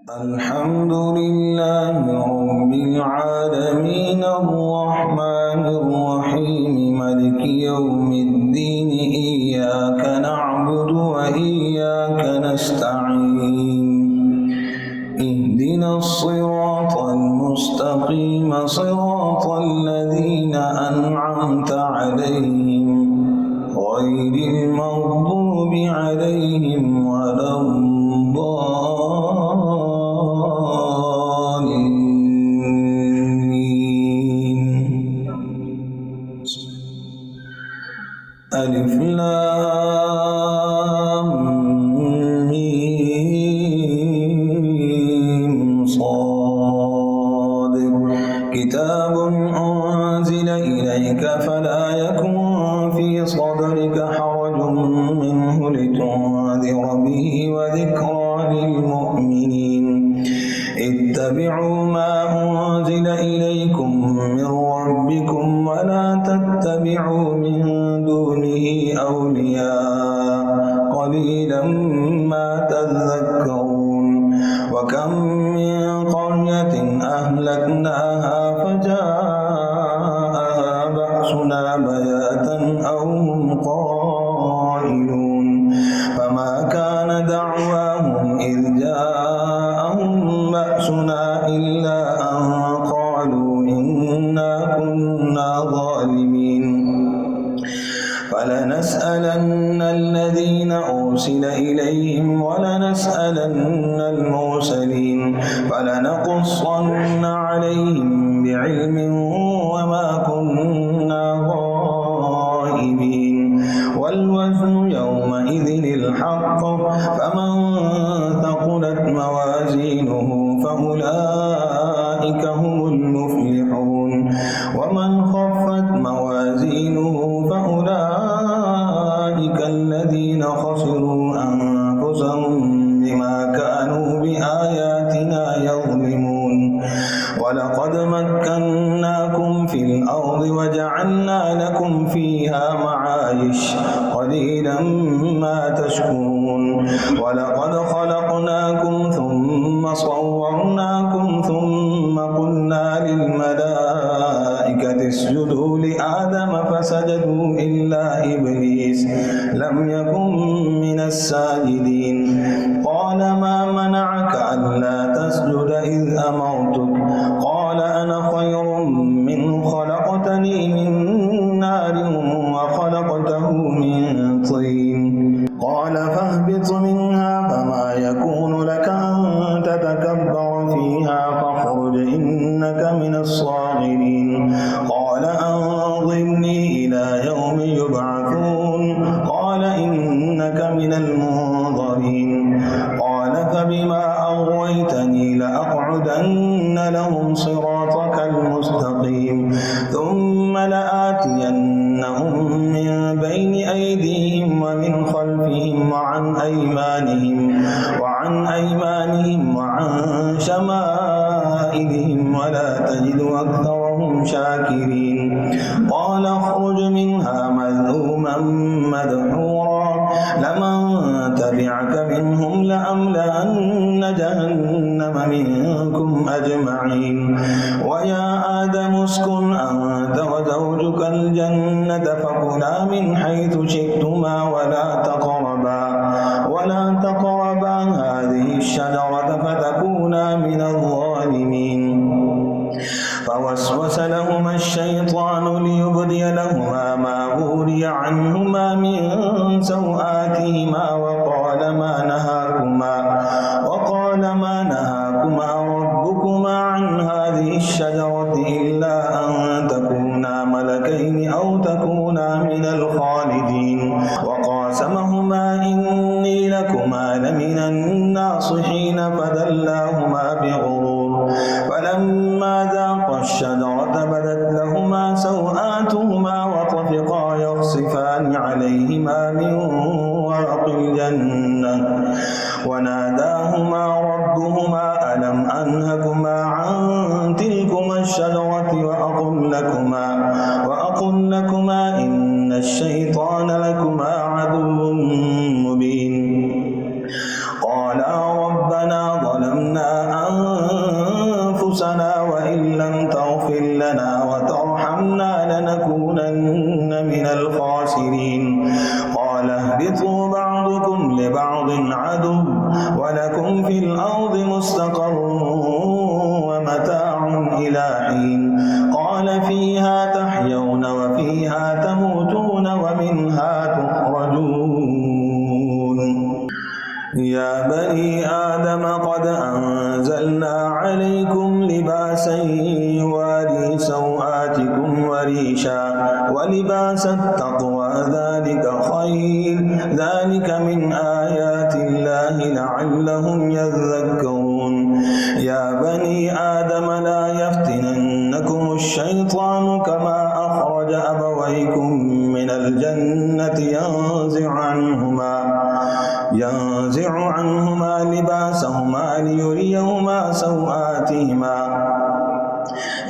الحمد لله رب العالمين الرحمن الرحيم مالك يوم الدين إياك نعبد وإياك نستعين اهدنا الصراط المستقيم صراط الذين أنعمت عليهم غير المغضوب عليهم ولا ألف لام ميم صاد كتاب أنزل إليك فلا يكن في صدرك حرج منه لتنذر به وذكرى للمؤمنين اتبعوا ما أنزل إليكم من ربكم ولا تتبعوا من دونه أولياء قليلا ما تذكرون وكم من قرية أهلكناها فجاءها بأسنا بياتا أو هم قائلون فما كان دعواهم إذ جاءهم بأسنا إلا أن قالوا إنا كنا ظالمين فلنسألن الذين أرسل إليهم ولنسألن المرسلين فلنقصن عليهم بعلم وما كنا غائبين والوزن يومئذ الحق فمن ثقلت موازينه فأولئك هم المفلحون ومن خفت موازينه فأولئك الذين خسروا أنفسهم بما كانوا بآياتنا يظلمون ولقد مكناكم في الأرض وجعلنا لكم فيها معايش قليلا ما تشكرون ولقد خلقناكم ثم صورناكم ثم قلنا للملائكة اسجدوا لآدم فسجدوا إلا إبليس لم يكن من الساجدين قال ما منعك ألا تسجد إذ أمرتك قال أنا خير منه خلقتني من نار وخلقته من طين قال فاهبط منها فما يكون لك أن تتكبر فيها فاخرج إنك من الصاغرين قال أنظرني إلى يوم يبعثون قال إنك من المنظرين قال فبما أغويتني لأقعدن لهم صراطك المستقيم ثم لآتينهم من بين أيديهم ومن خلفهم وعن أيمانهم وعن شمائلهم ولا تجد أكثرهم شاكرين قال اخرج منها مذءوما مدحورا لمن تبعك منهم لأملأن جهنم منكم أجمعين ويا آدم اسكن أنت وزوجك الجنة فكلا من حيث شئتما ولا تقربا هذه الشجرة فتكونا من الظالمين فوسوس لهما الشيطان ليبدي لهما ما وري عنهما من سوآتهما وقال ما نهاكما ربكما عن هذه الشجرة إلا أن تكونا ملكين أو تكونا من الخالدين وقاسمهما إني لكما لمن الناصحين فدلاهما بغرور فلما ذاقا الشجرة بدت لهما سوآتهما وطفقا يخصفان عليهما من ورق الجنة وناداهما ربهما ألم أنهكما عن تلكما الشجرة وأقل لكما إن الشيطان لكما عدو مبين قالا ربنا ظلمنا لنكونن من الخاسرين قال اهبطوا بعضكم لبعض عدو ولكم في الأرض مستقر ومتاع إلى حين قال فيها تحيون وفيها تموتون ومنها تخرجون يا بني آدم قد أنزلنا عليكم لباسا يواري سوآتكم وريشا ولباس التقوى ذلك خير ذلك من آيات الله لعلهم يذكرون يا بني آدم لا يفتننكم الشيطان كما أخرج أبويكم من الجنة ينزع عنهما لباسهما ليريهما سوآتهما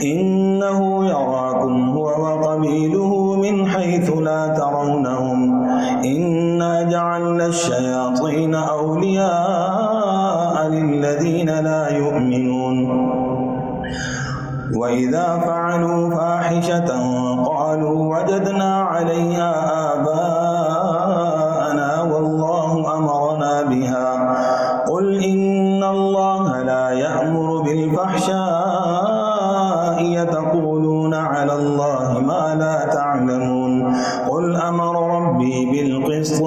إنه يراكم هو وقبيله من حيث لا ترونهم إنا جعلنا الشياطين أولياء للذين لا يؤمنون وإذا فعلوا فاحشة قالوا وجدنا عليها آباءنا والله أمرنا بها قل إن الله لا يأمر بالفحشاء يتقولون على الله ما لا تعلمون قل أمر ربي بالقسط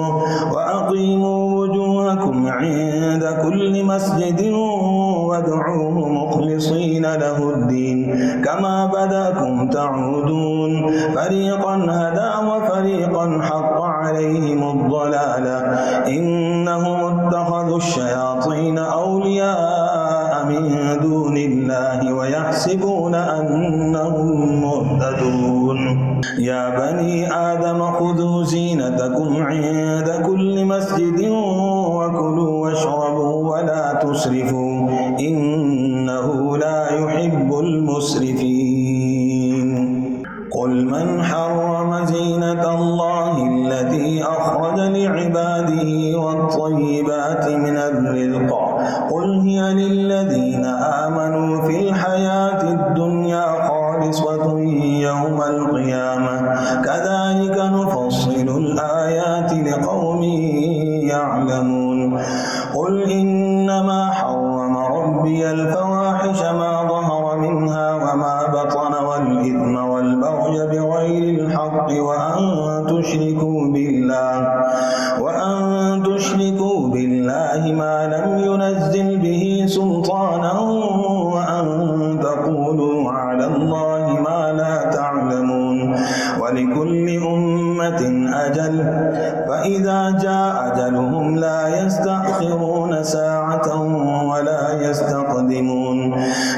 وأقيموا وجوهكم عند كل مسجد وادعوه مخلصين له الدين كما بدأكم تعودون فريقا هدى وفريقا حق عليهم الضلالة إنهم اتخذوا الشياطين أولياء من دون الله ويحسبون أنهم مهتدون يا بني آدم خذوا زينتكم عند كل مسجد وكلوا واشربوا ولا تسرفوا إنه لا يحب المسرفين قل من حرم زينة الله التي أخرج لعباده والطيبات من الرزق قل هي للذين آمنوا في الحياة الدنيا خالصة يوم القيامة كذلك نفصل الآيات لقوم يعلمون قل إنما حرم ربي الفواحش ما ظهر منها وما بطن والإثم والبغي بغير الحق وأن تشركوا بالله ما لم ينزل به سلطانا وأن تقولوا على الله ما لا تعلمون ولكل أمة أجل فإذا جاء أجلهم لا يستأخرون ساعة ولا يستقدمون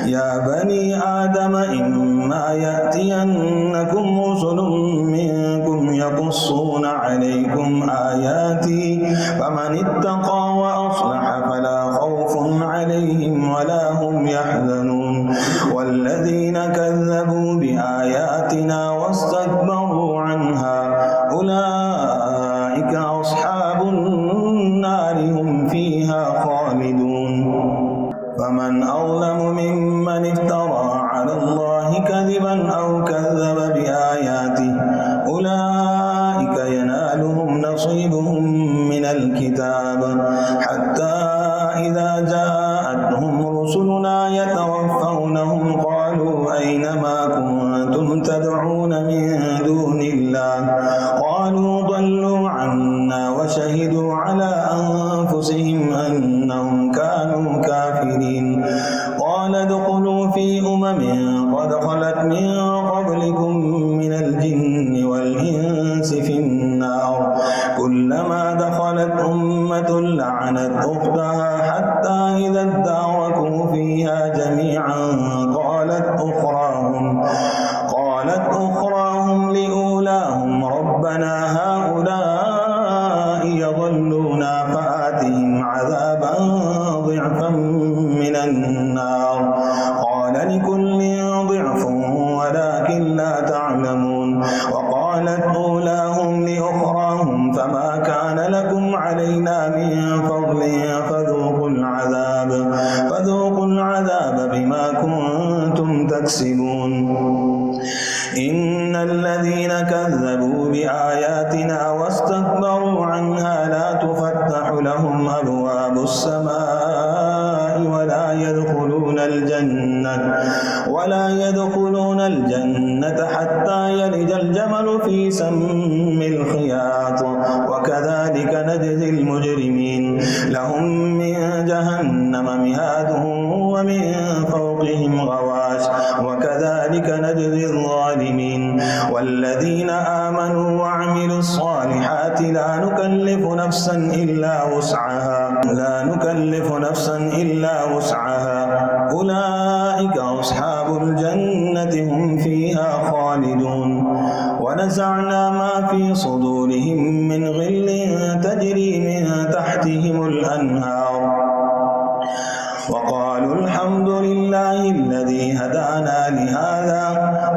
يا بني آدم إما يأتينكم رسل منكم يقصون عليكم آياتي فمن اتقى وأصلح فلا خوف عليهم ولا هم يحزنون والذين كذبوا بآياتنا واستكبروا عنها أولئك أصحاب النار هم فيها خالدون فمن أظلم ممن افترى على الله كذبا أو كذب بآياته أولئك ينالهم نصيبهم من الكتاب حتى إذا جاءتهم رسلنا يتوفونهم قالوا أين ما كنتم تدعون من دون الله قالوا ضلوا عنا وشهدوا على أنفسهم أنهم كانوا كافرين قال ادخلوا في قد خلت من قبلكم من الجن والإنس في النار كلما دخلت أمة لعنت أختها حتى إذا اداركوا فيها جميعا قالت أخراهم لأولاهم ربنا هؤلاء يضلونا فآتهم عذابا ضعفا من النار قال لكل ضعف ولكن لا تعلمون وقالت أولاهم لأخراهم فما كان لكم علينا من فضل فذوقوا العذاب بما كنتم تكسبون إن الذين كذبوا بآياتنا واستكبروا عنها لا تفتح لهم أبواب السماء ولا يدخلون الجنة حتى يلج الجمل في سم الخياط وكذلك نجزي المجرمين لهم من جهنم مهاد ومن فوقهم غواش وكذلك نجزي الظالمين والذين آمنوا وعملوا الصالحات لا نكلف نفسا إلا وسعها أولئك أصحاب الجنة هم فيها خالدون ونزعنا ما في صدورهم من غل تجري من تحتهم الأنهار وقالوا الحمد لله الذي هدانا لهذا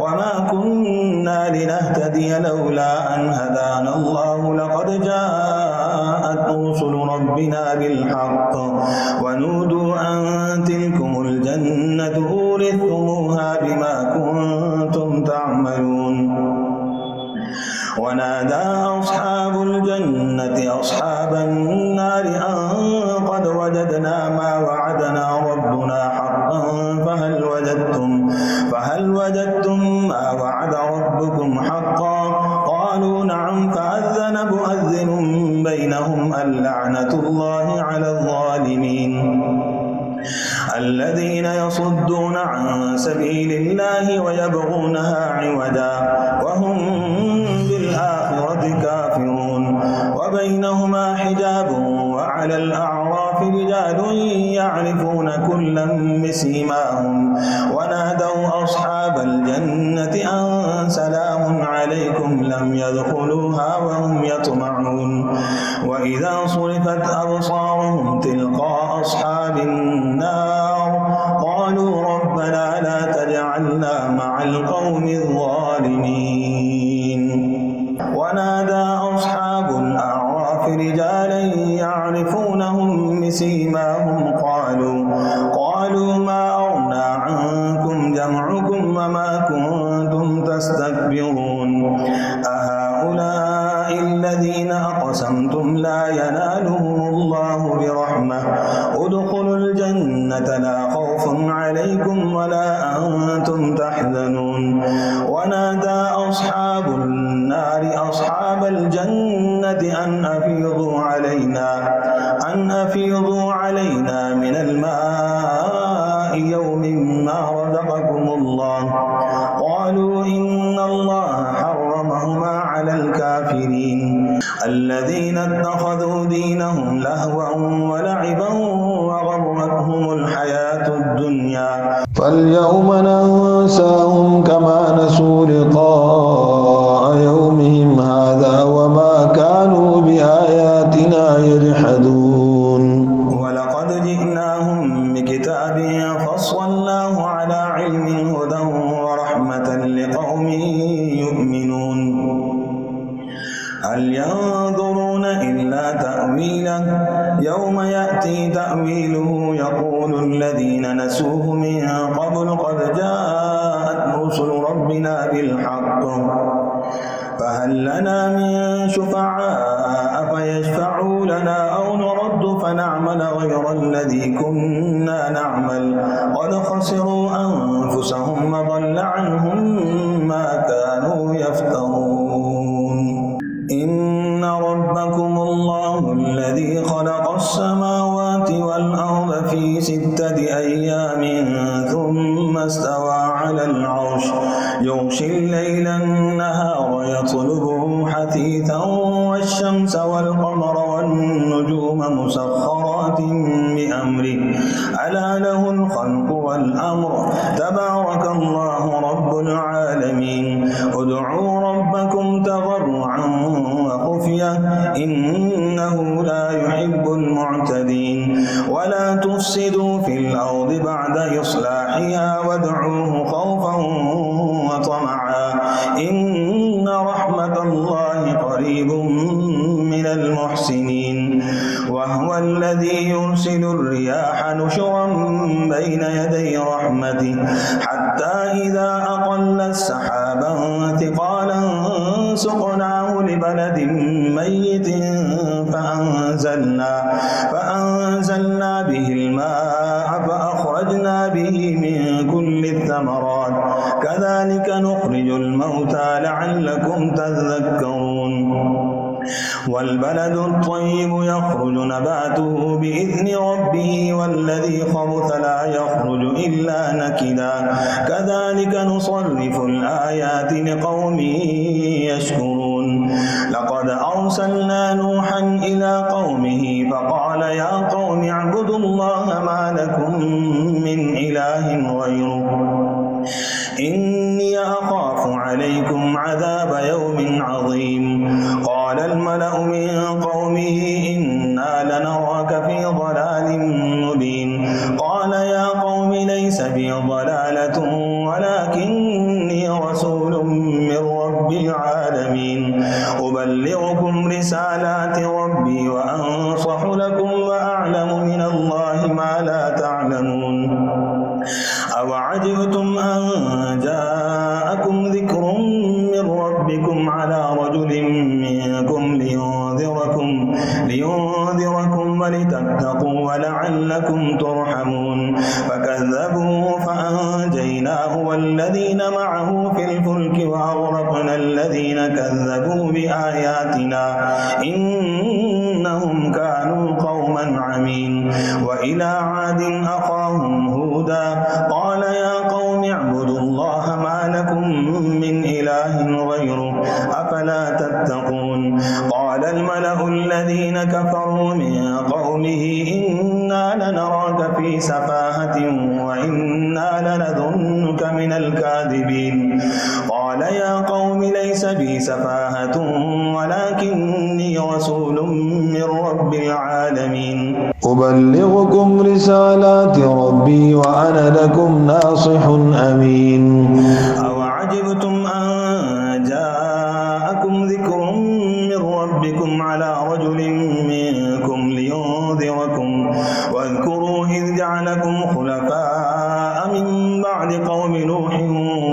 وما كنا لنهتدي لولا أن هدانا الله لقد جاءت رسل ربنا بالحق ونودوا أن تلكم الجنة أورثتموها بما كنتم تعملون ونادى أصحاب الجنة أصحاب النار أن قد وجدنا ما وعدنا ربنا حقا فهل وجدتم ما وعد ربكم حقا قالوا نعم فأذن مؤذن بينهم اللعنة الله على الظالمين الذين يصدون عن سبيل الله ويبغونها عوجا وهم بالآخرة كافرون وبينهما حجاب وعلى الأعراف رجال يعرفون كلا بسيماهم ونادوا أصحاب الجنة أن سلام عليكم لم يدخلوها وهم يطمعون وإذا صرفت أبصارهم تلقاء أصحاب النار قالوا ربنا لا تجعلنا مع القوم الظالمين ونادى أصحاب الأعراف رجالا يعرفونهم بسيماهم قالوا ما أغنى عنكم جمعكم وما كنتم تستكبرون أهؤلاء الذين أقسمتم لا ينالهم الله برحمة ادخلوا الجنة لا خوف عليكم ولا أنتم تحزنون ونادى أصحاب النار أصحاب الجنة أن أفيضوا علينا من الماء يوم ما رزقكم الله قالوا إن الله حرمهما على الكافرين الذين اتخذوا دينهم لهوا ولعبا وغرتهم الحياة الدنيا فاليوم ننساهم كما نسوا لقاء يومهم هذا وما كانوا بآياتنا يجحدون ولقد جئناهم بكتاب فصلناه على علم هدى ورحمة لقوم يؤمنون هل ينظرون إلا تأويله يوم يأتي تأويله يقول الذين نسوه من قبل قد جاءت رسل ربنا بالحق فهل لنا من شفعاء فيشفعوا لنا أو نرد فنعمل غير الذي كنا نعمل قد خسروا أنفسهم وضل عنهم ما كانوا يفترون إن ربكم الله الذي خلق السماوات والأرض في 6 أيام ثم استوى على العرش يغشي الليل النهار يطلبه حثيثا والشمس والقمر والنجوم مسخرات بأمره ألا له الخلق والأمر تبارك الله رب العالمين ادعوا ربكم تضرعا وخفية إنه لا يحب المعتدين ولا تفسدوا في الأرض بعد إصلاحها وادعوه خوفا وطمعا إن رحمة الله قريب من المحسنين وهو الذي يرسل الرياح نشرا بين يدي رحمته حتى إذا أقلت سحابا ثقالا سقناه لبلد ميت فأنزلنا به الماء فأخرجنا به من كل الثمرات كذلك نخرج الموتى لعلكم تذكرون والبلد الطيب يخرج نباته بإذن ربه والذي خبث لا يخرج إلا نكدا كذلك نصرف الآيات لقوم يشكرون لقد أرسلنا نوحا إلى قومه فقال يا قوم اعبدوا الله ما لكم من إله غيره إني أخاف عليكم عذاب يوم عظيم قال الملأ من قومه إنا لنراك في ضلال مبين قال يا قوم ليس بي ضلالة ولكني رسول من رب العالمين أبلغكم رسالات ربي وأنصح لكم وأعلم من الله ما لا تعلمون أوعجبتم أن جاءكم ذكر من ربكم على رجل منكم لينذركم ولتتقوا ولعلكم ترحمون فكذبوه فأنجيناه والذين معه في الفلك وأغرقنا الذين كذبوا بآياتنا إنهم كانوا قوما عمين وإلى عاد أخاهم هودا قال يا قوم اعبدوا الله ما لكم من إله غيره أفلا تتقون قال الملأ الذين كفروا من قومه إنا لنراك في سفاهة وإنا لنظنك من الكاذبين قال يا قوم ليس بي سفاهة ولكني رسول من رب العالمين أبلغكم رسالات ربي وأنا لكم ناصح أمين أوعجبتم أن جاءكم ذكر من ربكم على رجل منكم لينذركم واذكروا إذ جعلكم خلفاء من بعد قوم نوح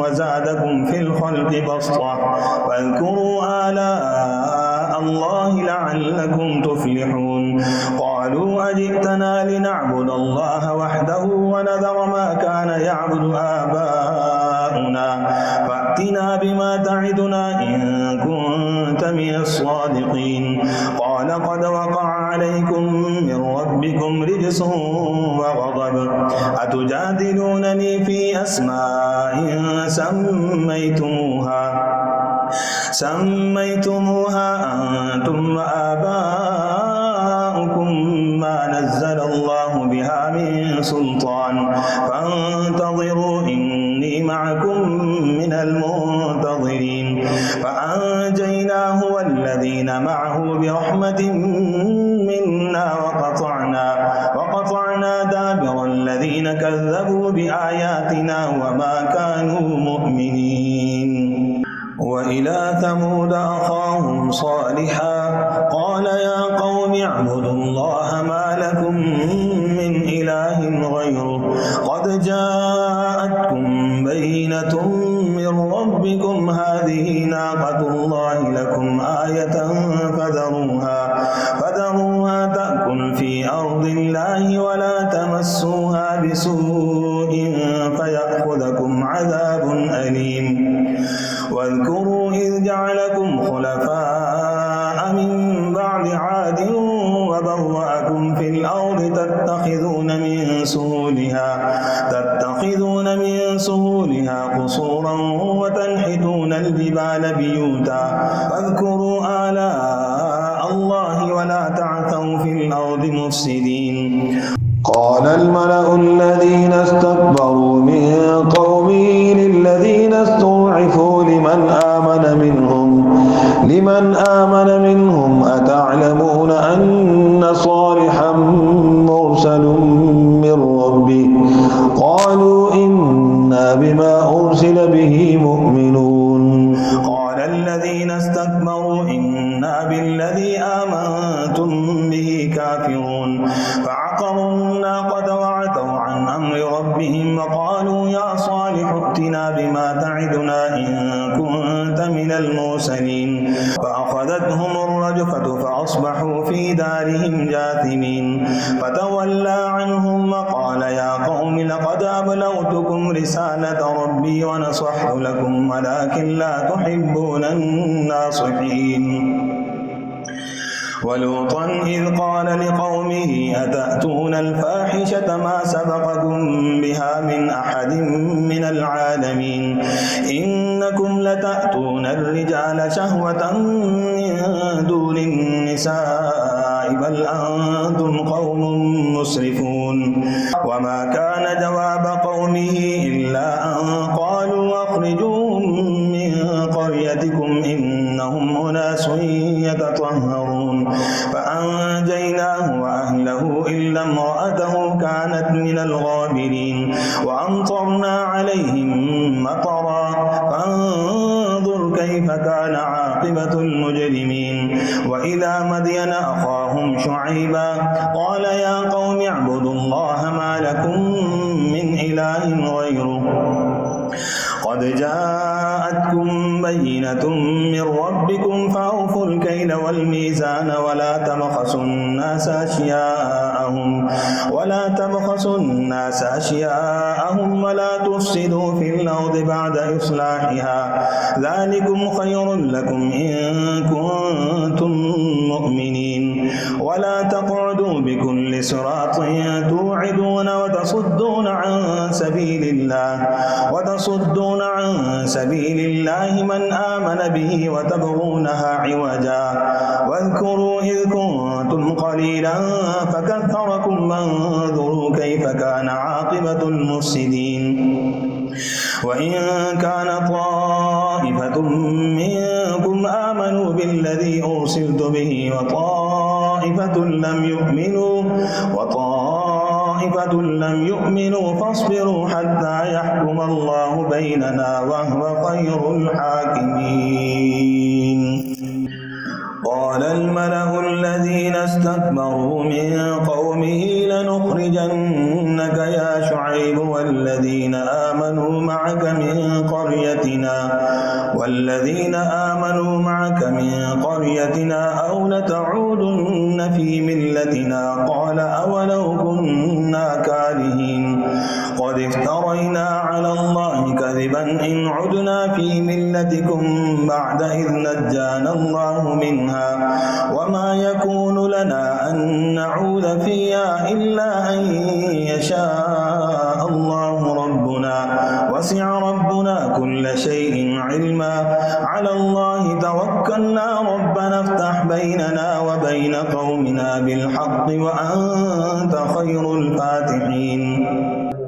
وزادكم في الخلق بسطة واذكروا آلاء الله لعلكم تفلحون قالوا أجئتنا لنعبد الله وحده ونذر ما كان يعبد آباؤنا فأتنا بما تعدنا إن كنت من الصادقين قال قد وقع عليكم من ربكم رجس وغضب أتجادلونني في أسماء سميتموها أنتم وآباؤكم ما نزل الله بها من سلطان فانتظروا إني معكم من المنتظرين فأنجيناه والذين معه برحمة منا وقطعنا دابر الذين كذبوا بآياتنا وما كانوا مؤمنين وإلى ثمود أخاهم صالحا قال يا قوم اعبدوا الله ما لكم من إله غيره قد جاءتكم بينة من ربكم هذه ناقة الله لكم آية فذروها تأكل في أرض الله ولا تمسوها بسوء فيأخذكم عذاب أليم واذكروا إذ جعلكم خلفاء من بعد عاد وبوأكم في الأرض تتخذون من سهولها قصورا وتنحتون الجبال بيوتا فاذكروا آلاء الله ولا تعثوا في الأرض مفسدين قال الملأ الذين استكبروا من قومه للذين استضعفوا لمن آمن منهم أتعلمون أن صالحا مرسل من ربه قالوا إنا بما أرسل به مؤمنون قال الذين استكبروا إنا بالذي آمنتم به كافرون فعقروا الناقة وعتوا عن أمر لربهم وقالوا يا صالح ائتنا بما تعدنا إن كنت من المرسلين فأخذتهم الرجفة فأصبحوا في دارهم جاثمين فتولى عنهم وقال يا قوم لقد أبلغتكم رسالة ربي ونصحت لكم ولكن لا تحبون الناصحين ولوطا إذ قال لقومه أتأتون الفاحشة ما سبقكم بها من أحد من العالمين إنكم لتأتون الرجال شهوة من دون النساء بل أنتم قوم مسرفون وما كان جواب قومه إلا أن قالوا أخرجوهم من قريتكم إنهم أناس يتطهرون فأنجيناه وأهله إلا امرأته كانت من الغابرين وأمطرنا عليهم مطرا فانظر كيف كان عاقبة المجرمين وإلى مدين أخاهم شعيبا قال يا قوم اعبدوا الله ما لكم من إله غيره قد جاءتكم بينة من ربكم فأوفوا الكيل والميزان ولا تبخسوا الناس أشياءهم ولا تفسدوا في الأرض بعد إصلاحها ذلكم خير لكم إن كنتم مؤمنين ولا تقعدوا بكل صراط توعدون وتصدون عن سبيل الله من آمن به وتبغونها عوجا واذكروا إذ كنتم قليلا فكثركم وانظروا كيف كان عاقبة المفسدين وإن كان طائفة منكم آمنوا بالذي أرسلت به وطائفة لم يؤمنوا فاصبروا حتى يحكم الله بيننا وهو خير الحاكمين قال الملأ الذين استكبروا من قومه لنخرجنك يا شعيب والذين آمنوا معك من قريتنا أو لتعودن في ملتنا قال أولو كنا كارهين قد افترينا على الله كذبا إن عدنا في ملتكم بعد إذ نجانا الله منها وما يكون لنا أن نعود فيها إلا أن يشاء الله ربنا وسع ربنا كل شيء علما على الله توكلنا ربنا افتح بيننا وبين قومنا بالحق وأنت خير الفاتحين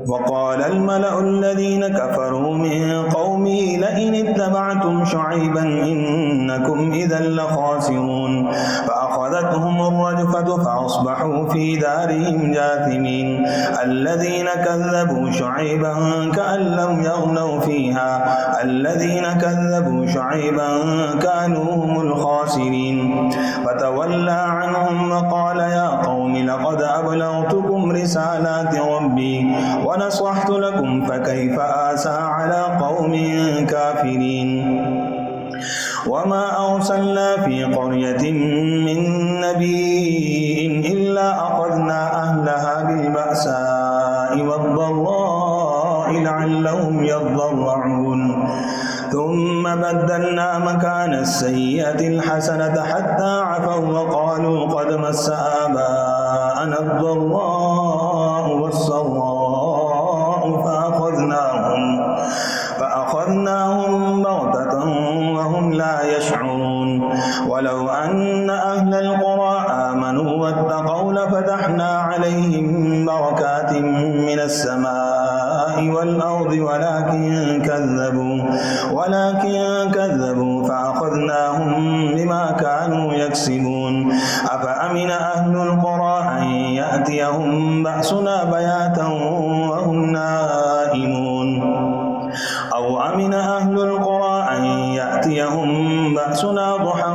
وقال الملأ الذين كفروا من قومه لئن اتبعتم شعيبا إنكم إذا لخاسرون فأخذتهم الرجفة فأصبحوا في دارهم جاثمين الذين كذبوا شعيبا كأن لم يغنوا فيها كانوا هم الخاسرين فتولى عنهم وقال يا قوم لقد أبلغتكم رسالات ربي ونصحت لكم فكيف آسى على قوم كافرين وما أرسلنا في قرية من نبي إلا أخذنا أهلها بالبأساء والضراء لعلهم يضرعون ثم بدلنا مكان السيئة الحسنة حتى عفوا وقالوا قد مس آباءنا الضراء والسراء فأخذناهم بغتة وهم لا يشعرون ولو أن أهل القرى آمنوا واتقوا لفتحنا عليهم بركات من السماء والأرض ولكن كذبوا فأخذناهم بما كانوا يكسبون أفأمن أهل القرى أن يأتيهم بأسنا بياتا وهم نائمون أو أمن أهل القرى أن يأتيهم بأسنا ضحى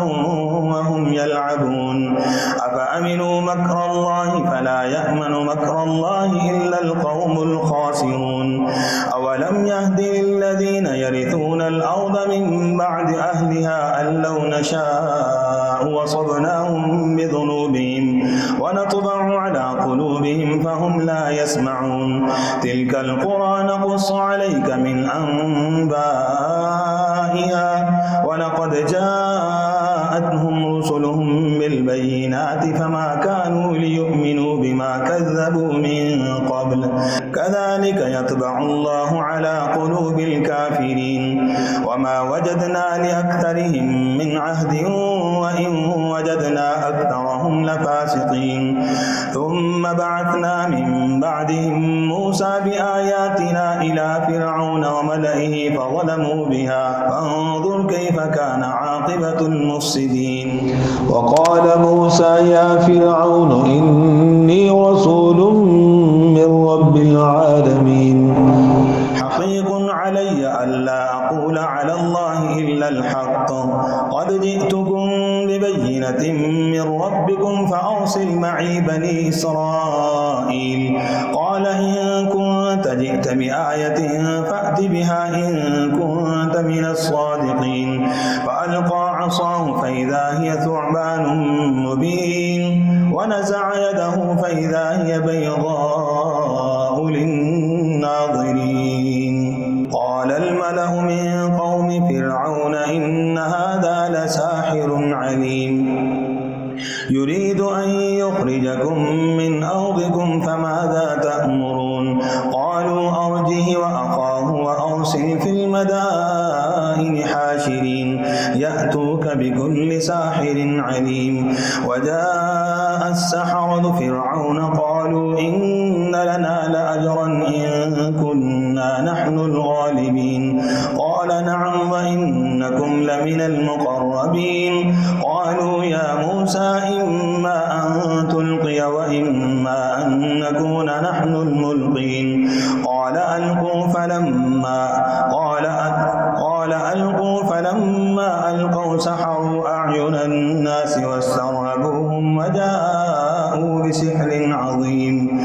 وهم يلعبون أفأمنوا مكر الله ولا يأمن مكر الله إلا القوم الخاسرون أولم يهد للذين يرثون الأرض من بعد أهلها أن لو نشاء وصبناهم بذنوبهم ونطبع على قلوبهم فهم لا يسمعون تلك القرى نقص عليك من أنبائها ولقد جاءتهم رسلهم بالبينات فما كانوا ليؤمنوا بما كذبوا من قبل كذلك يطبع الله على قلوب الكافرين وما وجدنا لأكثرهم من عهد وإن وجدنا أكثرهم لفاسقين ثم بعثنا من بعدهم موسى بآياتنا إلى فرعون وملئه فظلموا بها فانظر كيف كان عاقبة المفسدين وقال موسى يا فرعون إني رسول من رب العالمين حقيق علي ألا أقول على الله إلا الحق قد جئتكم ببينة من ربكم فأرسل معي بني إسرائيل قال إن كنت جئت بآية فأت بها إن كنت من الصادقين فألقى عصاه فإذا هي ثعبان مبين ونزع يده فإذا هي بيضاء للناظرين قال الملأ من قوم فرعون إن هذا لساحر عليم يريد أن يخرجكم من أرضكم فماذا تأمرون قالوا أرجه وأخاه وأرسل في المدائن حاشرين يأتوك بكل ساحر عليم وجاء السحرة فرعون قالوا إن لنا لأجرا إن كنا نحن الغالبين قال نعم وإنكم لمن المقربين قالوا يا موسى إما أن تلقي وإما أن نكون نحن الملقين قال ألقوا فلما ألقوا سحروا أعين الناس واسترهبوهم وجاءوا بسحر عظيم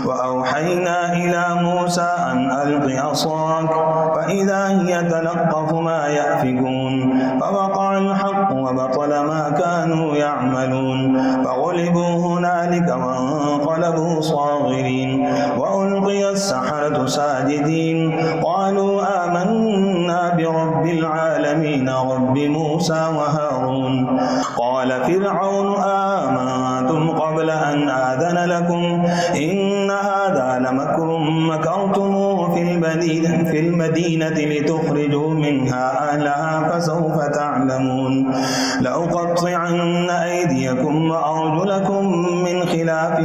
وأوحينا إلى موسى أن ألق عصاك فإذا هي تلقف ما يأفكون فوقع الحق وبطل ما كانوا يعملون فغلبوا هنالك وانقلبوا صاغرين وألقي السحرة ساجدين قالوا آمنا برب العالمين رب موسى وهارون قال فرعون آمنتم قبل أن آذن لكم إن هذا لمكر مكرتموه في المدينة لتخرجوا منها أهلها فسوف تعلمون لأقطعن أيديكم وأرجلكم من خلاف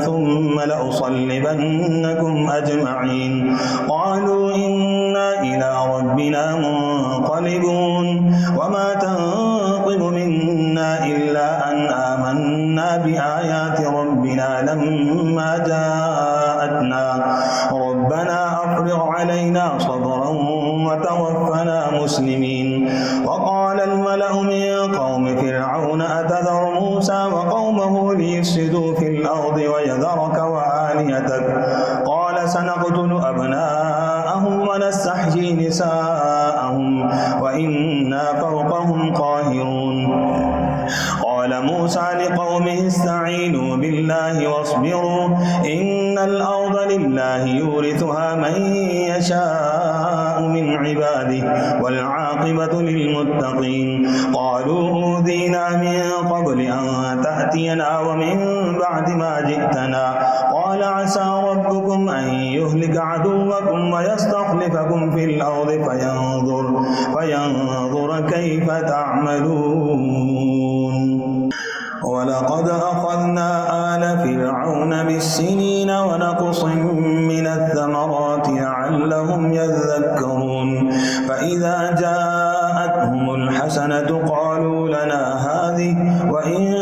ثم لأصلبنكم أجمعين قالوا إنا إلى ربنا منقلبون وما تنقم منا إلا أن آمنا بآيات ربنا لما جاءتنا ربنا أفرغ علينا صبرا وتوفنا مسلمين وقال الملأ من قوم فرعون أتذر موسى وقومه ليفسدوا في الأرض ويذرك وآلهتك قال سنقتل أبناءهم ونستحيي نساءهم وإنا فوقهم قاهرون قال موسى لقومه استعينوا بالله واصبروا إن الأرض لله يورثها من يشاء من عباده والعاقبة للمتقين قالوا أوذينا من قبل أن تأتينا ومن بعد ما جئتنا قال عسى ربكم أن يهلك عدوكم ويستخلفكم في الأرض فينظر كيف تعملون ولقد أخذنا آل فرعون بالسنين ونقص من الثمرات لعلهم يذكرون فإذا جاءتهم الحسنة قالوا لنا هذه وإن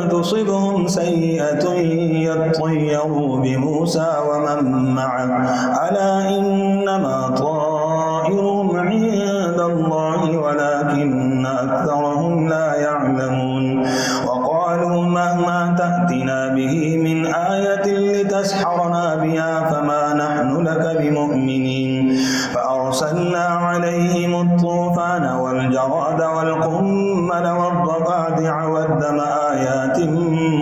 تصبهم سيئة يطيروا بموسى ومن معه ألا إنما طائرهم عند الله ولكن أكثرهم لا يعلمون وقالوا مهما تأتنا به من آية والقمل والضفادع والدم آيات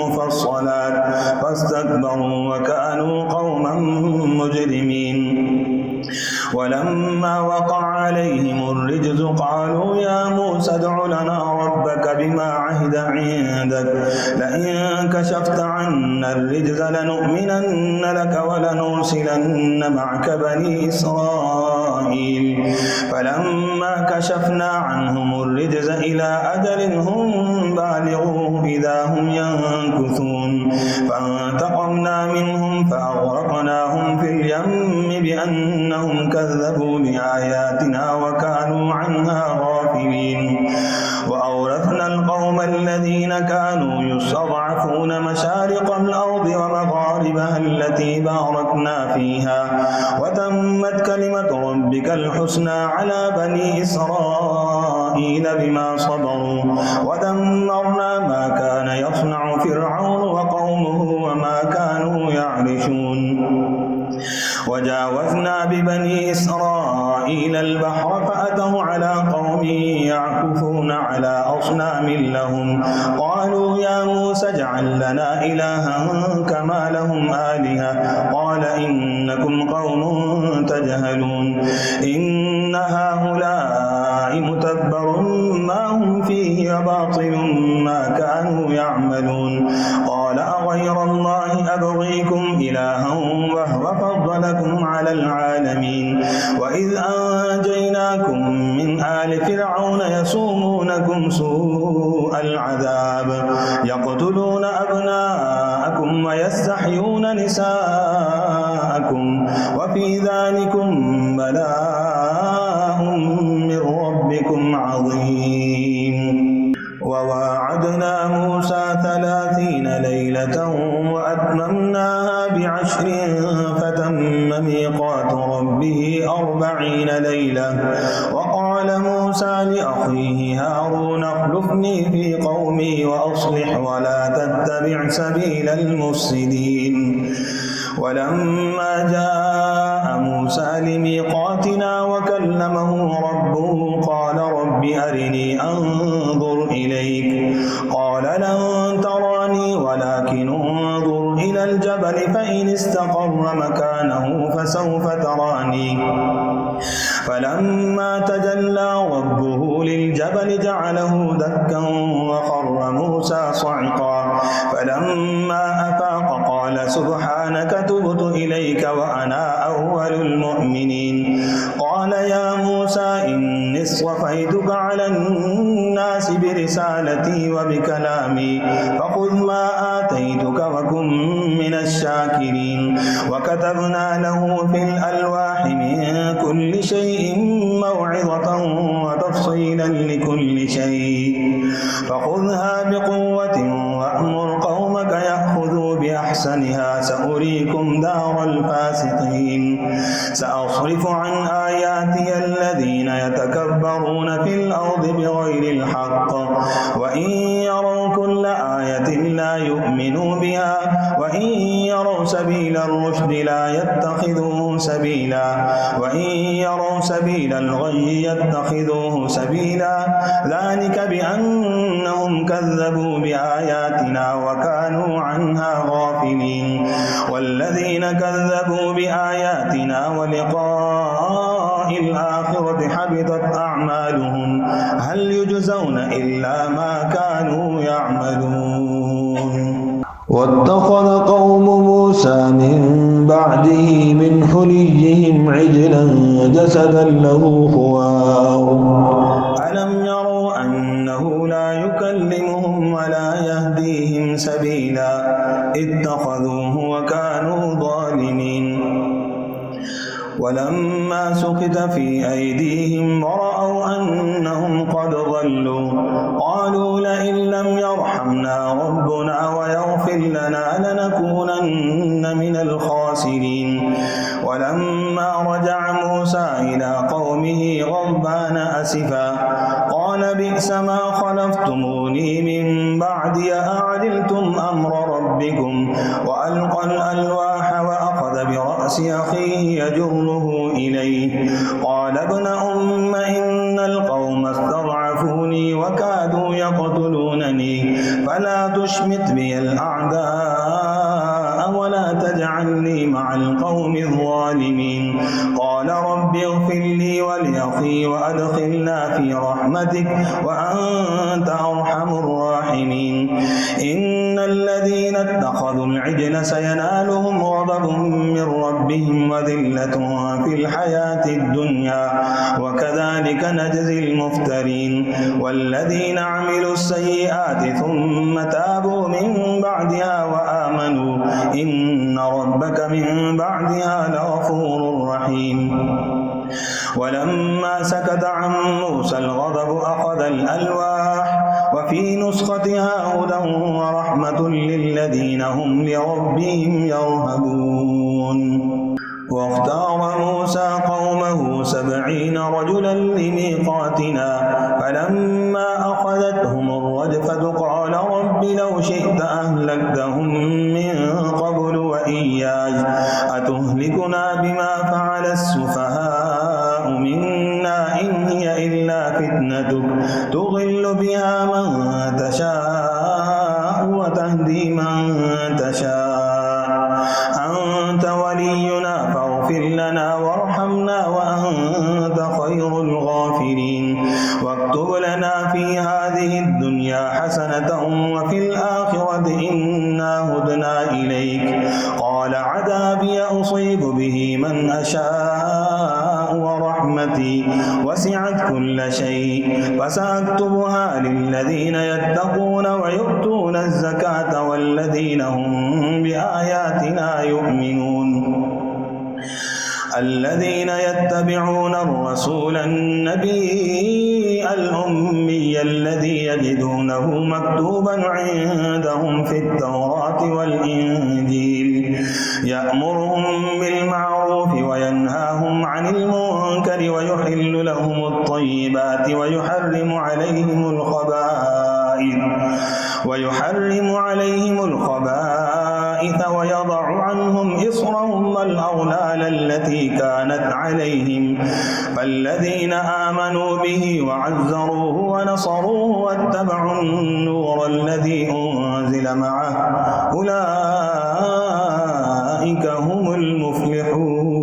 مفصلات فاستكبروا وكانوا قوما مجرمين. ولما وقع عليهم الرجز قالوا يا موسى ادع لنا ربك بما عهد عندك لئن كشفت عنا الرجز لنؤمنن لك ولنرسلن معك بني إسرائيل. فلما كشفنا عنهم الرجز إلى أجل هم بالغوه إذا هم ينكثون فانتقمنا منهم فأغرقناهم في اليم بأنهم كذبوا بآياتنا وكانوا عنها غافلين. وأورثنا القوم الذين كانوا يستضعفون مشارق الأرض ومغاربها التي باركنا فيها وتمت كلمة ربك الحسنى على بني إسرائيل بما صبروا ودمرنا ما كان يصنع فرعون وقومه وما كانوا يعرشون. وجاوزنا ببني إسرائيل البحر فأتوا على قوم يعكفون على أصنام لهم قالوا يا موسى اجعل لنا إلها كما لهم آلهة قال إنكم قوم تجهلون إن هؤلاء متبر ما هم فيه وباطل ما كانوا يعملون. قال أغير الله أبغيكم إلها وهو فضلكم على العالمين. وإذ أنجيناكم من آل فرعون يسومونكم سوء العذاب يقتلون أبناءكم ويستحيون نساءكم وفي ذلكم بلاء من ربكم عظيم. وواعدنا موسى 30 ليلة وأتممناها ب10 فتم ميقات ربه 40 ليلة. وقال موسى لأخيه هارون اخلفني في قومي وأصلح ولا تتبع سبيل المفسدين. ولما جاء موسى لميقاتنا وكلمه ربه قال رب أرني أنظر إليك قال لن تراني ولكن انظر إلى الجبل فإن استقر مكانه فسوف تراني. فلما تجلى ربه للجبل جعله دكا وخر موسى صعقا. فلما أفاق قال سبحانك تبت إليك وأنا أول المؤمنين. قال يا موسى إني اصطفيتك على الناس برسالتي وبكلامي فخذ ما آتيتك وكن من الشاكرين. وكتبنا له في الألواح من كل شيء موعظة وتفصيلا لكل شيء فخذها بقوة وأمر قومك يأخذوا بأحسنها سأريكم دار الفاسقين. سأصرف عن آياتي الذين يتكبرون في الأرض بغير الحق وإن يروا كل آية لا يؤمنوا بها وإن يروا سبيل الرشد لا يتخذوه سبيلا وإن يروا سبيل الغي يتخذوه سبيلا ذلك بأنهم كذبوا بآياتنا وكانوا عنها غافلين. والذين كذبوا بآياتنا ولقاء الآخرة حبطت أعمالهم هل يجزون إلا ما كانوا يعملون. واتخذ قوم موسى من بعده من حليهم عجلا جسدا له خوار ألم يروا أنه لا يكلمهم ولا يهديهم سبيلا اتخذوه وكانوا ظالمين. ولما سقط في أيديهم ورأوا أنهم قد ضلوا قالوا لئن لم يرحمنا ربنا ويغفر لنا لنكونن من الخاسرين. ولما رجع موسى إلى قومه غضبان أسفا قال بئس ما خلفتموني من بعدي أعجلتم أمر ربكم وألقى الألواح وأخذ برأس أخيه يجره إليه قال ابن أم إن القوم استضعفوني وكادوا يقتلونني فلا تشمت بي الأعداء ولا تجعلني مع القوم الظالمين. قال رب اغفر لي ولأخي وأدخلنا في رحمتك وأنت أرحم الراحمين. إن الذين اتخذوا العجل سينالهم غضب من ربهم وذلة في الحياة الدنيا وكذلك نجزي المفترين. والذين عملوا السيئات ثم تابوا من بعدها وآمنوا إن ربك من بعدها لغفور رحيم. ولما سكت عن موسى الغضب أخذ الألواح وفي نسختها هدى ورحمة للذين هم لربهم يرهبون. واختار موسى قومه 70 رجلا لميقاتنا فلما أخذتهم الرجفة قال رب لو شئت أهلكتهم من قبل وإياي أتهلكنا بما فعل السفهاء منا إن هي إلا فتنتك تضل بها من تشاء وتهدي من تشاء أنت ولينا فاغفر لنا وارحمنا وأنت خير الغافرين. واكتب لنا في هذه الدنيا حسنة وفي الآخرة إنا هدنا إليك. قال عذابي أصيب به من أشاء ورحمتي وسعت كل شيء فسأكتبها للذين يتقون ويؤتون الزكاة والذين هم بآياتنا يؤمنون. الذين يتبعون الرسول النبي الأمي الذي يجدونه مكتوبا عندهم في التوراة والإنجيل يأمرهم بالمعروف وينهاهم عن المنكر ويحل لهم الطيبات ويحرم عليهم الخبائث ويضع عنهم إصرهم والأغلال التي كانت عليهم. فالذين آمنوا به وعزروه ونصروه واتبعوا النور الذي أنزل معه أولئك هم المفلحون.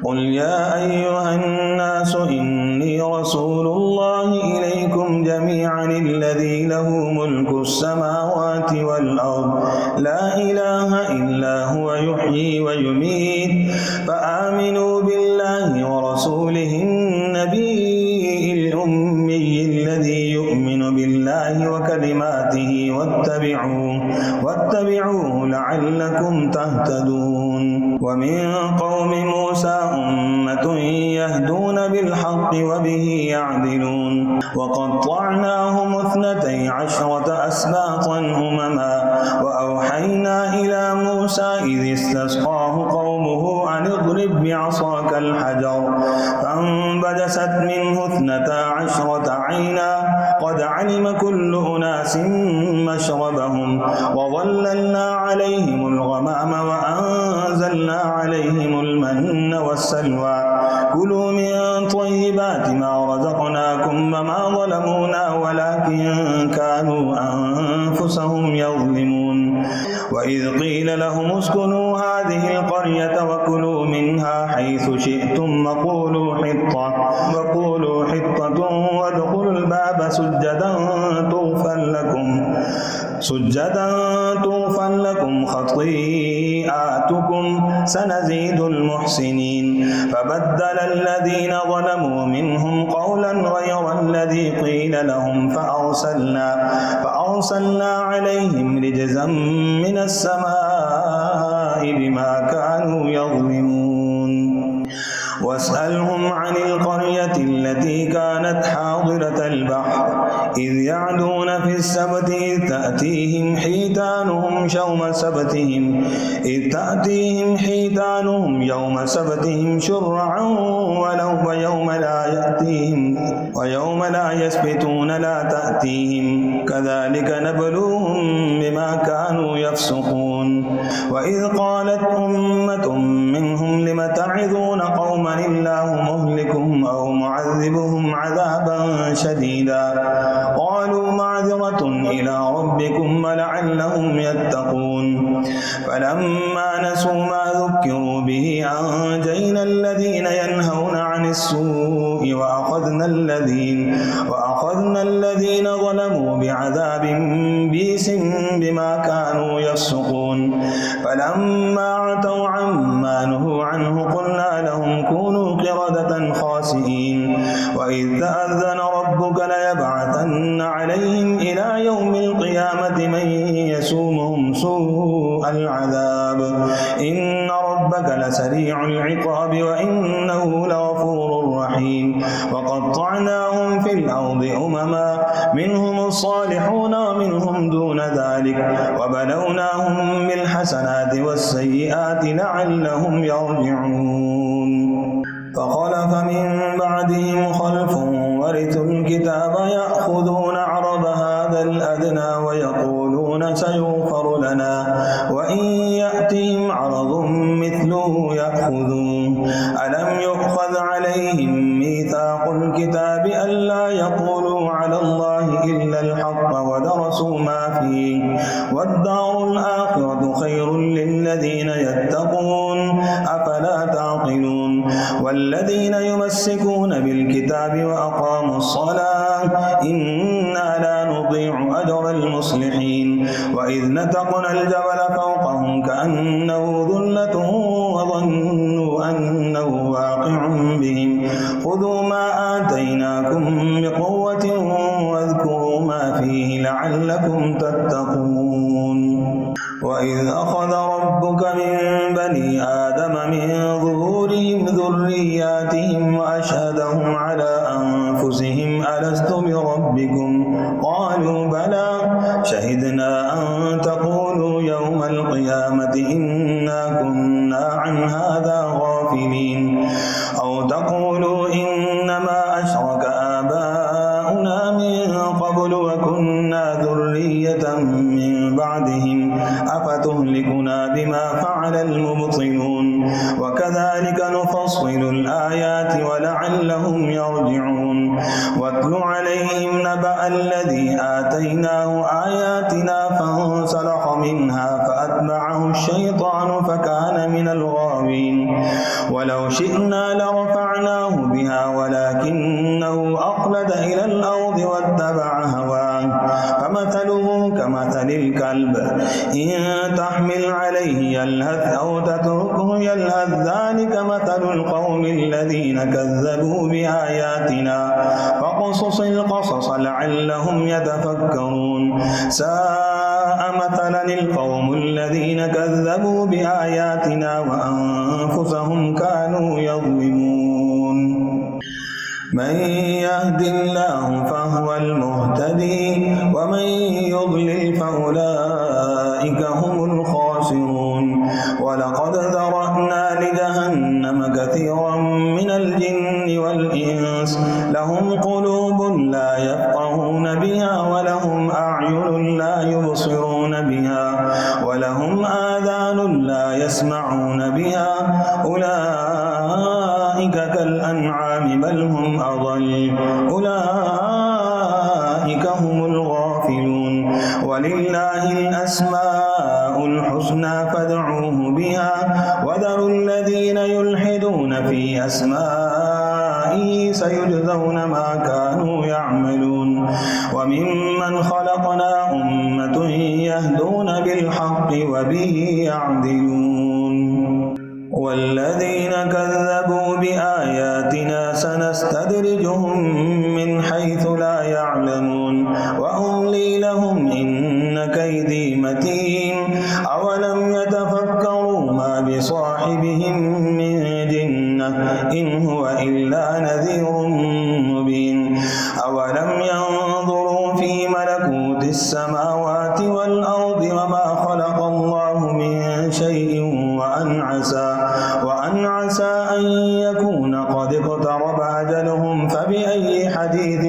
قل يا أيها الناس إني رسول الله إليكم جميعا الذي له ملك السماوات والأرض لا إله إلا هو يحيي ويميت فآمنوا بالله ورسوله النبي الأمي الذي يؤمن بالله وكلماته واتبعوه لعلكم تهتدون. ومن قوم موسى أمة يهدون بالحق وبه يعدلون. وقطعناهم 12 أسباطا أمما وأوحينا إلى موسى إذ استسقاه قومه أن اضرب بعصاك الحجر فانبجست منه 12 عينا قد علم كل أناس مشربهم وظللنا عليهم الغمام وأنزلنا عليهم المن والسلوى كلوا من طيبات ما رزقناكم وما ظلمونا ولكن كانوا أنفسهم يظلمون. وإذ قيل لهم اسكنوا هذه القرية وكلوا منها حيث شئتم وقولوا حطة وادخلوا الباب سجدا تغفر لكم خطيئاتكم سنزيد المحسنين. فبدل الذين ظلموا منهم قولا غير الذي قيل لهم فأرسلنا عليهم رجزا من السماء بما كانوا يظلمون. واسألهم عن القرية التي كانت حاضرة البحر إذ يعدون في السبت إذ تأتيهم حيتانهم يوم سبتهم شرعا ويوم لا يسبتون لا تأتيهم كذلك نبلوهم بما كانوا يفسقون. وإذ قالت أمة منهم لم تعظون قوما الله مهلكهم أو معذبهم عذابا شديدا قالوا معذرة إلى ربكم ولعلهم يتقون فلما نسوا ما ذكروا به أنجينا الذين ينهون عن السوء وأخذنا الذين ظلموا بعذاب بئس بما كانوا يفسقون فلما عتوا عما نهوا عنه قلنا لهم كونوا قردة خاسئين وإذ تأذن ربك ليبعثن عليهم إلى يوم القيامة من يسومهم سوء العذاب إن ربك لسريع العقاب وإنه لغفور رحيم وقطعناهم في الأرض أمما منهم الصالحون ومنهم دون ذلك وبلوناهم بالحسنات والسيئات لعلهم يرجعون فخلف من بعدهم خلف ورثوا الكتاب يأخذون عرض هذا الأدنى ويقولون سيغفر لنا وإن يأتهم عرض مثله يأخذوه ألم يؤخذ عليهم ميثاق الكتاب ألا يقولوا على الله إلا الحق ودرسوا ما فيه والدار الآخرة خير للذين يتقون أفلا تعقلون والذين يمسكون بالكتاب وأقاموا الصلاة إنا لا نضيع أجر المصلحين وإذ نتقنا الجبل فوقهم كأنه ذلة وظنوا أنه واقع بهم خذوا ما آتيناكم بقوة واذكروا ما فيه لعلكم تتقون وإذ أخذ ربك من بني آدم من ظهورهم ذرياتهم وأشهدهم على أنفسهم ألست بربكم قالوا بلى شهدنا أن تقولوا يوم القيامة إنا كنا عن هذا غافلين أو تقولوا إنما أشرك آباؤنا من قبل وكنا ذرية من بعدهم أفتهلكنا بما فعل المبطلون وكذلك نفصل الآيات ولعلهم يرجعون واتل عليهم نبأ الذي آتيناه آياتنا فانسلخ منها فأتبعه الشيطان فكان من الغاوين ولو شئنا لرفعناه بها ولكنه أخلد إلى الأرض واتبع هواه فمثله كمثل الكلب إن تحمل عليه يلهث أو تتركه يلهث ذلك مثل القوم الذين كذبوا بآياتنا فاقصص القصص لعلهم يتفكرون ساء مثلا القوم الذين كذبوا بآياتنا وأنفسهم كانوا يظلمون من يهد الله فهو المهتدي ومن يضلل فأولئك هم الخاسرون ولقد ذرأنا لجهنم كثيرا من الجن والإنس لهم قلوب لا يفقهون بها ولهم أعين لا يبصرون بها ولهم آذان لا يسمعون بها أولئك كالأنعام بل هم أضل أولئك هم الغافلون ولله الأسماء الحسنى فادعوه بها وذروا الذين يلحدون في أسمائه سيجزون ما كانوا يعملون وممن خلقنا أمة يهدون بالحق وبه يعدلون والذين كذبوا بآياتنا سنستدرجهم من حيث لا يعلمون وأملي لهم إن كيدي متين أولم يتفكروا ما بصاحبهم من جنة إن هو إلا نذير مبين أولم ينظروا في ملكوت السماوات والأرض وما خلق الله من شيء وأن عسى أن يكون قد اقترب أجلهم فبأي حديث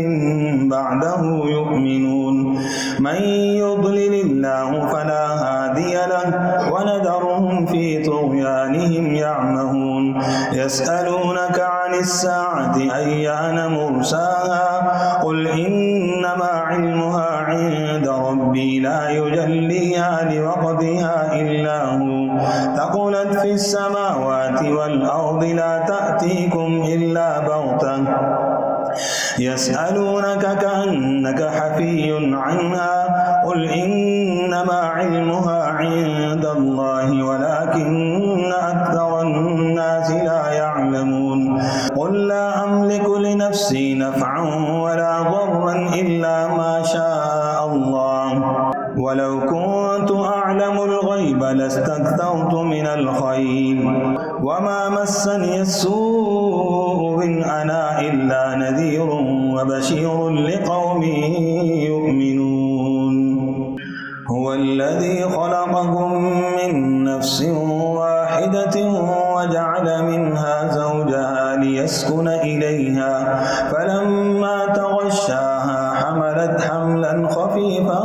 بعده يؤمنون من يضلل الله فلا هادي له ونذرهم في طغيانهم يعمهون يسألونك عن الساعة أيان مرساها قل إنما علمها عند ربي لا يجليها لوقتها إلا هو ثقلت في السماوات والأرض لا تأتيكم إلا بغتة يسألونك كأنك حفي عنها قل إنما علمها عند الله ولكن أكثر الناس لا يعلمون قل لا أملك لنفسي نفعا ولا ضرا إلا ما شاء الله ولو كنت أعلم الغيب لاستكثرت من الخير وما مسني السوء إن أنا إلا نذير وبشير لقوم يؤمنون هو الذي خلقكم من نفس واحدة وجعل منها زوجها ليسكن إليها فلما تغشاها حملت حملا خفيفا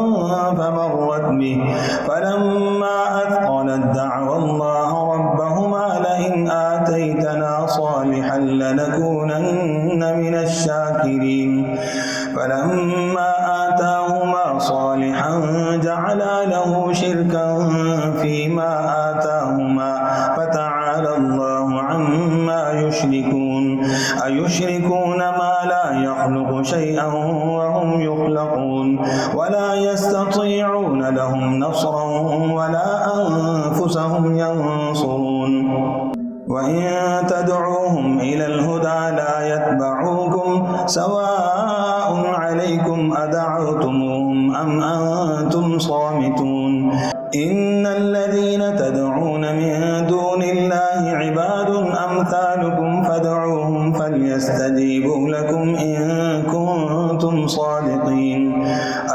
فمرت به فلما أثقلت دعوا الله ربهما لئن آتيتنا صالحا لنكونن من الشاكرين فلما آتاهما صالحا جعلا له شركا فيما آتاهما فتعالى الله عما يشركون أيشركون ما لا يخلق شيئا وهم يخلقون ولا يستطيعون لهم نصرا ولا أنفسهم ينصرون وإن تدعوهم إلى الهدى لا يتبعوكم سواء عليكم أدعوتموهم أم أنتم صامتون إن الذين تدعون من دون الله عباد أمثالكم فادعوهم فليستجيبوا لكم إن كنتم صادقين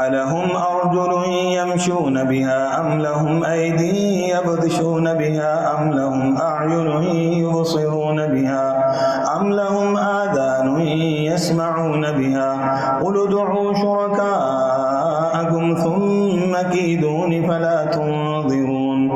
ألهم أرجل يمشون بها أم لهم أيدي يبطشون بها أم لهم أعين يبصرون بها أم لهم آذان يسمعون بها قل ادعوا شركاءكم ثم كيدون فلا تنظرون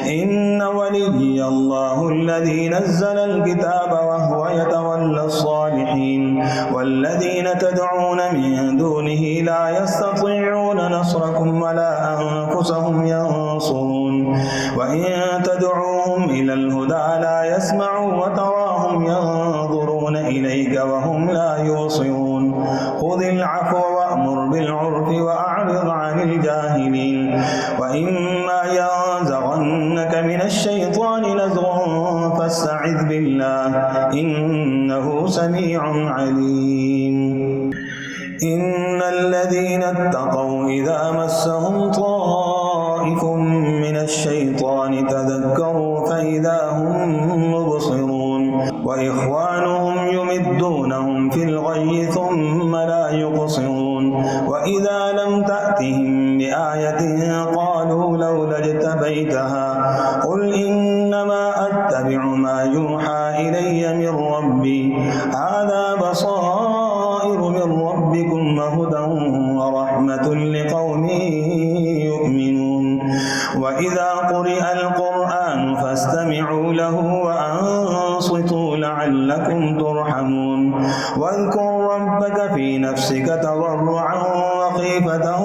إن وليي الله الذي نزل الكتاب وهو يتولى الصالحين والذين تدعون من دونه لا يستطيعون نصركم ولا أنفسهم ينصرون وإن تدعوهم إلى الهدى لا يسمعوا وتراهم ينظرون إليك وهم لا يبصرون خذ العفو وأمر بالعرف وأعرض عن الجاهلين وإما ينزغنك من الشيطان نزغ فاستعذ بالله إنه سميع عليم إن الذين اتقوا إذا مسهم طائف من الشيطان تذكروا فإذا هم مبصرون وإخوانهم يمدونهم في الغي ثم لا يقصرون وإذا لم تأتهم بآية قالوا لولا اجتبيتها قل إنما أتبع ما يوحى إلي من ربي هذا بصائر من ربكم وهدى ورحمة لقوم يؤمنون وإذا قرئ القرآن فاستمعوا له وأنصتوا لعلكم ترحمون واذكر ربك في نفسك تضرعا وخيفة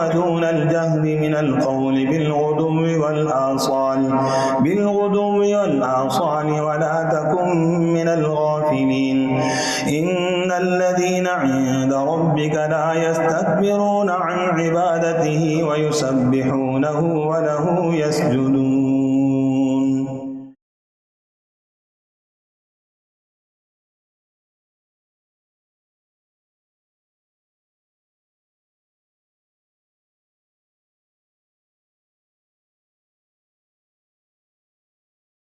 ودون الجهر من القول بالغدو والآصال ولا تكن من الغافلين إن الذين عند ربك لا يستكبرون عن عبادته ويسبحونه وله يسجدون